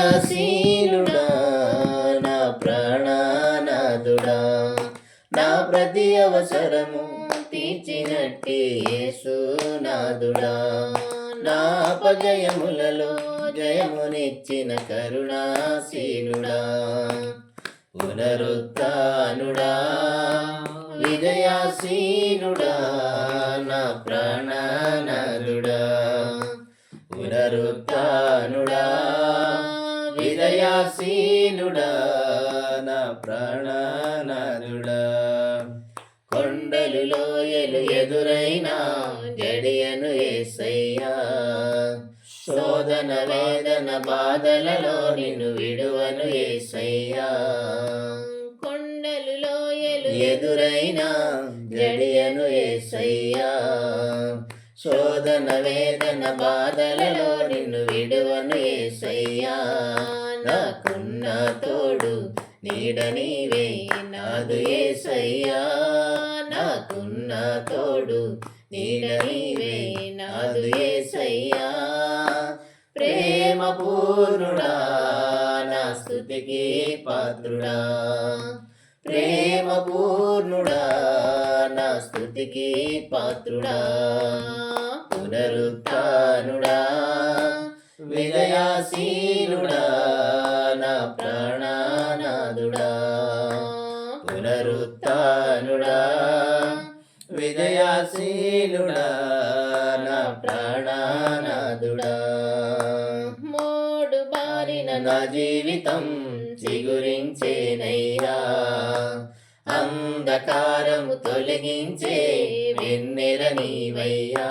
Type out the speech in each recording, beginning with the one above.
ఆశీనుడా నా ప్రాణనాథుడా, నా ప్రతి అవసరము తీర్చినట్టి యేసునాథుడా, నా అపజయములలో జయమునిచ్చిన కరుణాశీలుడా, పునరుత్థానుడా విజయాశీనుడా నా ప్రాణనాథుడా, పునరుత్థానుడా విజయాశీలుడా నా ప్రాణనాథుడా. కొండలు లోయలు ఎదురైనా జడియను యేసయ్యా, శోధన వేదన బాధలలో నిన్ను విడువను యేసయ్యా. కొండలు లోయలు ఎదురైనా జడియను యేసయ్యా, శోధన వేదన బాధలలో నిన్ను విడువను యేసయ్యా. నాకున్న తోడు నీడ నీవే నాదు యేసయ్యా, నాకున్న తోడు నీడ నీవే నాదు యేసయ్యా. ప్రేమ పూర్ణుడా నా స్తుతికి పాత్రుడా, ప్రేమ పూర్ణుడా నా స్తుతికి పాత్రుడా, పునరుత్థానుడా విజయాశీలుడా నా ప్రాణనాథుడా, పునరుత్థానుడా విజయాశీలుడా నా ప్రాణనాథుడా. మోడు బారిన నా జీవితం చిగురించేనయ్యా, అంధకారము తొలగించే వెన్నెల నీవయ్యా.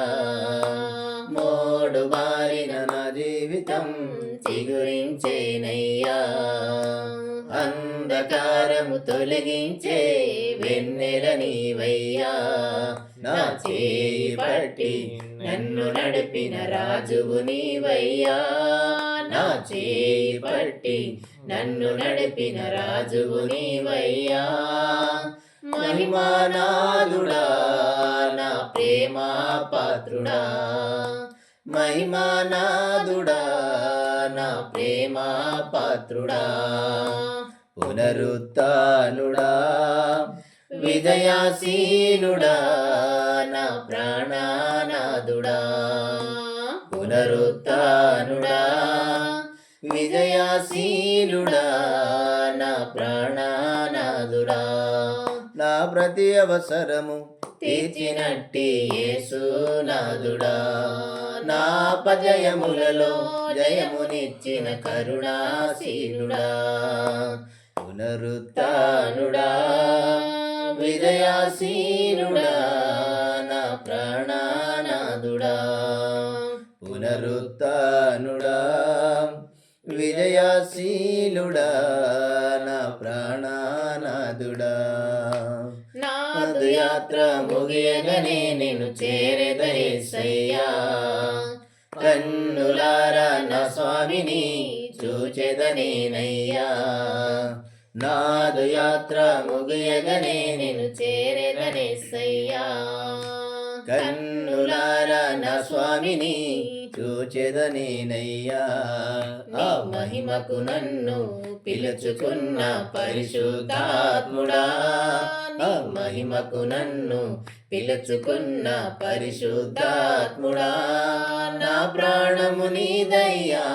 మోడు బారిన నా జీవితం చిగురించేనయ్యా, అంధకారము తొలగించే వెన్నెల నీవయ్యా. నా చేయి పట్టి నన్ను నడిపిన రాజువు నీవయ్యా, నా చేయి పట్టి నన్ను నడిపిన రాజువు నీవయ్యా. మహిమానాథుడా నా ప్రేమా పాత్రుడా, మహిమానాథుడా నా ప్రేమా పాత్రుడా, పునరుత్థానుడా విజయాశీలుడా నా ప్రాణనాథుడా, పునరుత్థానుడా విజయాశీలుడా నా ప్రాణనాథుడా. నా ప్రతి అవసరము తీర్చినట్టి యేసునాథుడా, నా అపజయములలో జయమునిచ్చిన కరుణాశీలుడా, పునరుత్థానుడా విజయాశీలుడా నా ప్రాణనాథుడా, పునరుత్థానుడా విజయాశీలుడా నా ప్రాణనాథుడా. నాదు యాత్ర ముగియగనే నిన్ను చేరెద యేసయ్యా, కన్నులారా నా స్వామిని చూచెదనేనయ్యా. నాదు యాత్ర ముగియగనే నిన్ను చేరెదనేసయ్యా, కన్నులారా నా స్వామిని చూచెదనేనయ్యా. ఆ మహిమకు నన్ను పిలుచుకున్న పరిశుద్ధాత్ముడా, ఆ మహిమకు నన్ను పిలుచుకున్న పరిశుద్ధాత్ముడా, నా ప్రాణము నీదయ్యా,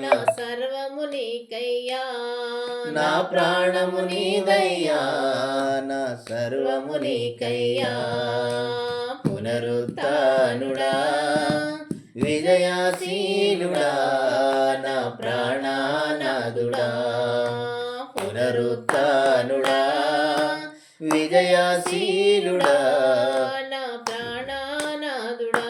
నా సర్వము నీకయ్యా, నా ప్రాణము నీదయ్యా, నా సర్వము నీకయ్యా. పునరుత్థానుడా విజయాశీలుడా నా ప్రాణనాథుడా, పునరుత్థానుడా విజయాశీలుడా నా ప్రాణనాథుడా.